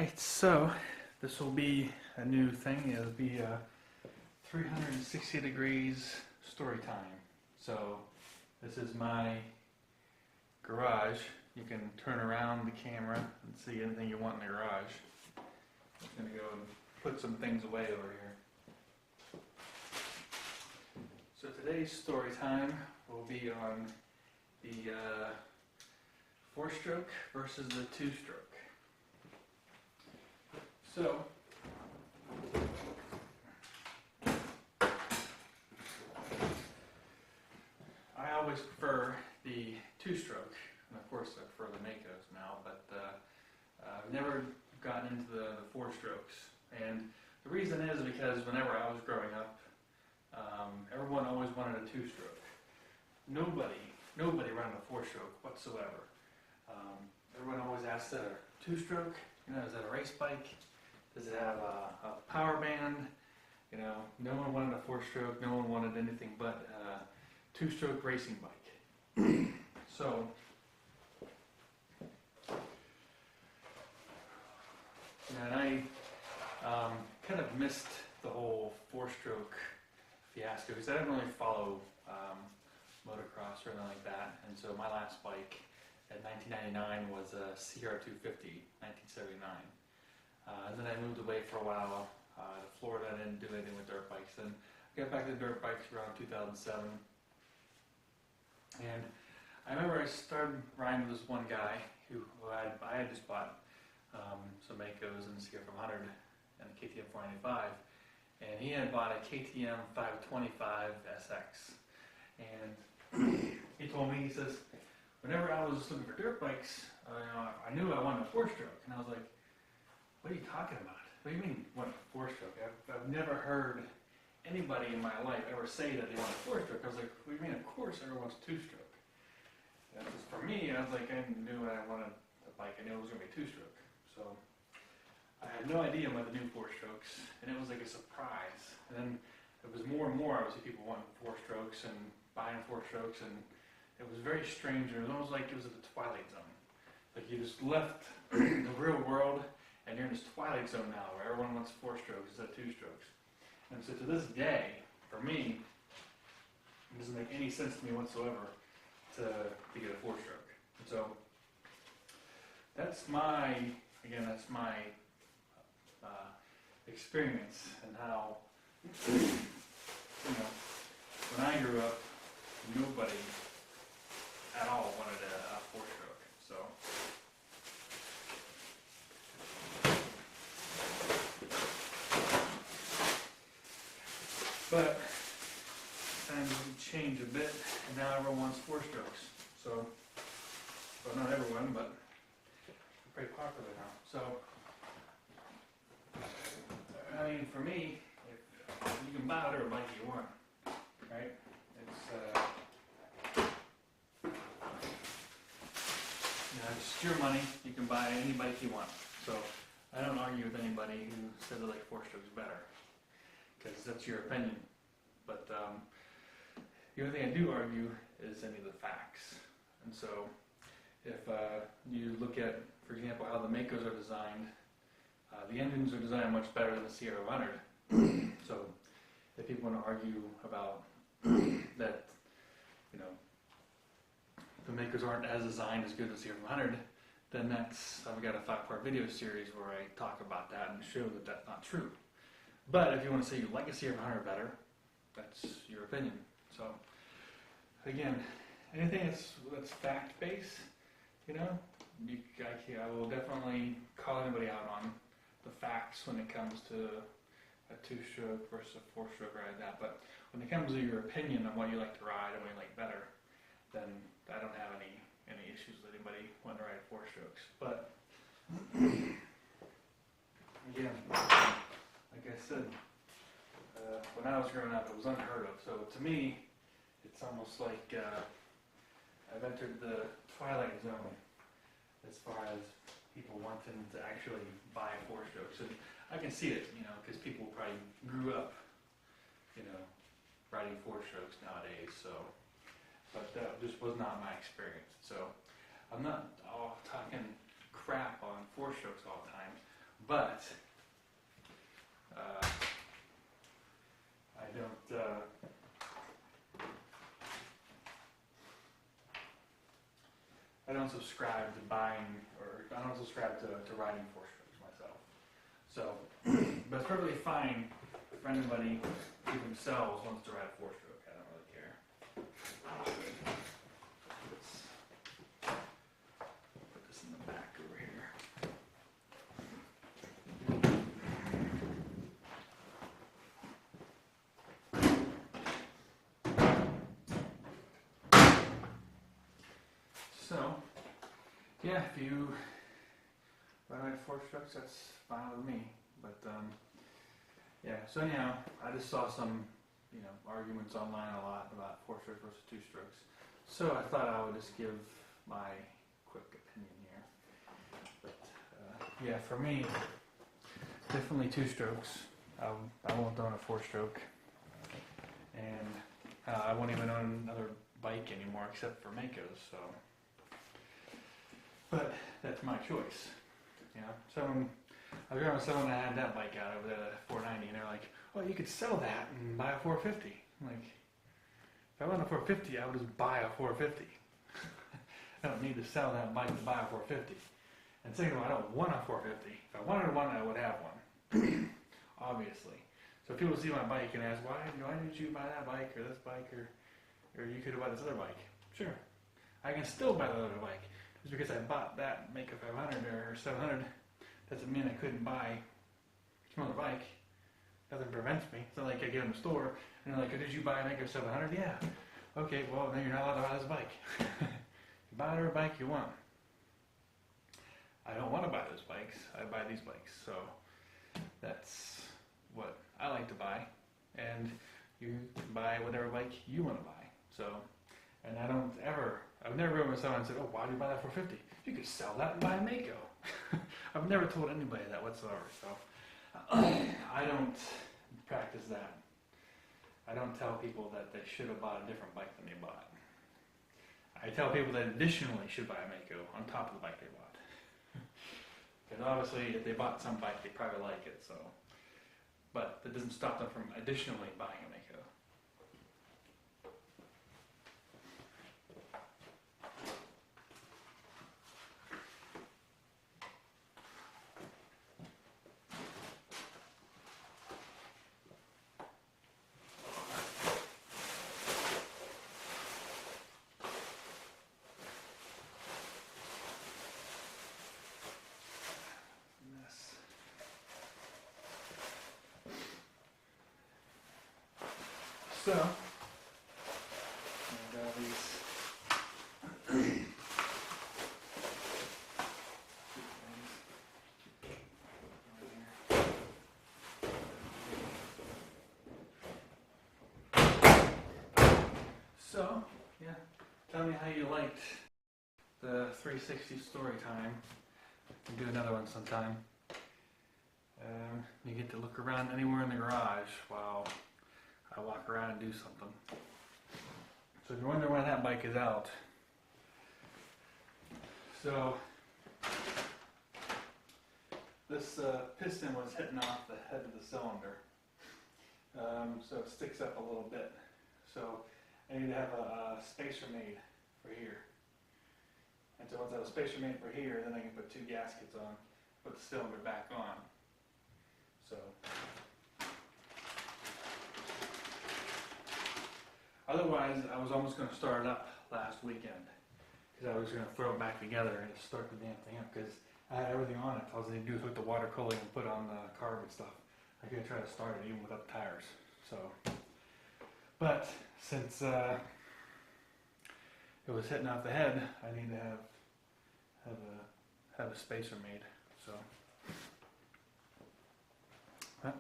Alright, so this will be a new thing. It'll be a 360 degrees story time. So this is my garage. You can turn around the camera and see anything you want in the garage. I'm going to go and put some things away over here. So today's story time will be on the 4-stroke versus the 2-stroke. So, I always prefer the 2-stroke, and of course I prefer the Maicos now, but I've never gotten into the 4-strokes. And the reason is because whenever I was growing up, everyone always wanted a 2-stroke. Nobody ran a 4-stroke whatsoever. Everyone always asked, is that a 2-stroke? You know, is that a race bike? Does it have a power band? You know, no one wanted a 4-stroke. No one wanted anything but a 2-stroke racing bike. So, and I kind of missed the whole 4-stroke fiasco because I didn't really follow motocross or anything like that. And so my last bike in 1999 was a CR250, 1979. And then I moved away for a while to Florida. I didn't do anything with dirt bikes. Then I got back to dirt bikes around 2007. And I remember I started riding with this one guy who I had just bought some Maicos and CR500 and a KTM 495. And he had bought a KTM 525 SX. And he told me, he says, whenever I was looking for dirt bikes, I knew I wanted a 4-stroke. And I was like, what are you talking about? What do you mean, what a 4-stroke? I've never heard anybody in my life ever say that they want a 4-stroke. I was like, what do you mean? Of course everyone wants a 2-stroke. And just for me, I was like, I knew I wanted a bike. I knew it was going to be a 2-stroke. So I had no idea about the new 4-strokes, and it was like a surprise. And then it was more and more I would see people wanting 4-strokes and buying 4-strokes, and it was very strange. It was almost like it was at the twilight zone. Like you just left the real world, and you're in this twilight zone now where everyone wants 4-strokes instead of 2-strokes. And so to this day, for me, it doesn't make any sense to me whatsoever to get a 4-stroke. And so that's my experience and how, when I grew up, nobody at all wanted a 4-stroke. So. But times change a bit, and now everyone wants 4-strokes. So, well, not everyone, but they're pretty popular now. So, I mean, for me, you can buy whatever bike you want, right? It's your money. You can buy any bike you want. So, I don't argue with anybody who says they like 4-strokes better, because that's your opinion. But the only thing I do argue is any of the facts. And so if you look at, for example, how the Maicos are designed, the engines are designed much better than the CR500. So if people want to argue about that, the Maicos aren't as designed as good as the CR500, then I've got a 5-part video series where I talk about that and show that that's not true. But if you want to say you like a CR500 better, that's your opinion. So, again, anything that's fact-based, I will definitely call anybody out on the facts when it comes to a 2-stroke versus a 4-stroke or like that. But when it comes to your opinion on what you like to ride and what you like better, then I don't have any issues with anybody wanting to ride 4-strokes. But, again, like I said, when I was growing up, it was unheard of. So to me, it's almost like I've entered the twilight zone as far as people wanting to actually buy 4-strokes. And I can see it, because people probably grew up, riding 4-strokes nowadays. So, but that just was not my experience. So I'm not talking crap on 4-strokes all the time. But I don't subscribe to buying, or I don't subscribe to riding four-strokes myself. So, but it's perfectly fine for anybody who themselves wants to ride a four-stroke. I don't really care. Put this in the back over here. So, yeah, if you ride four-strokes, that's fine with me. But yeah. So anyhow, I just saw some, arguments online a lot about four-strokes versus two-strokes. So I thought I would just give my quick opinion here. But yeah, for me, definitely two-strokes. I won't own a four-stroke, and I won't even own another bike anymore except for Maicos. So. But that's my choice. I was driving with someone that had that bike out over there, 490, and they're like, "Well, you could sell that and buy a 450." I'm like, if I want a 450, I would just buy a 450. I don't need to sell that bike to buy a 450. And second of all, I don't want a 450. If I wanted one, I would have one, obviously. So if people see my bike and ask, why did you buy that bike or this bike or you could have bought this other bike? Sure, I can still buy the other bike. Just because I bought that Maicos 500 or 700 doesn't mean I couldn't buy some other bike. Nothing prevents me. It's not like I get in the store and they're like, "Did you buy a Maicos 700? Yeah. Okay, well, then you're not allowed to buy this bike. You buy whatever bike you want. I don't want to buy those bikes. I buy these bikes. So that's what I like to buy. And you can buy whatever bike you want to buy. So, and I've never been with someone and said, "Oh, why do you buy that for 50? You could sell that and buy a Maicos." I've never told anybody that whatsoever. So I don't practice that. I don't tell people that they should have bought a different bike than they bought. I tell people that additionally should buy a Maicos on top of the bike they bought. Because obviously, if they bought some bike, they probably like it. So, but that doesn't stop them from additionally buying a Maicos. So, I got these. So, yeah, tell me how you liked the 360 story time. We'll do another one sometime. You get to look around anywhere in the garage while I walk around and do something. So if you're wondering why that bike is out, so this piston was hitting off the head of the cylinder, so it sticks up a little bit. So I need to have a spacer made for here. And so once I have a spacer made for here, then I can put two gaskets on, put the cylinder back on. So. Otherwise, I was almost going to start it up last weekend because I was going to throw it back together and start the damn thing up because I had everything on it. All I need to do is hook the water cooling and put on the carb and stuff. I could try to start it even without the tires. So, but since it was hitting off the head, I need to have a spacer made. So, well,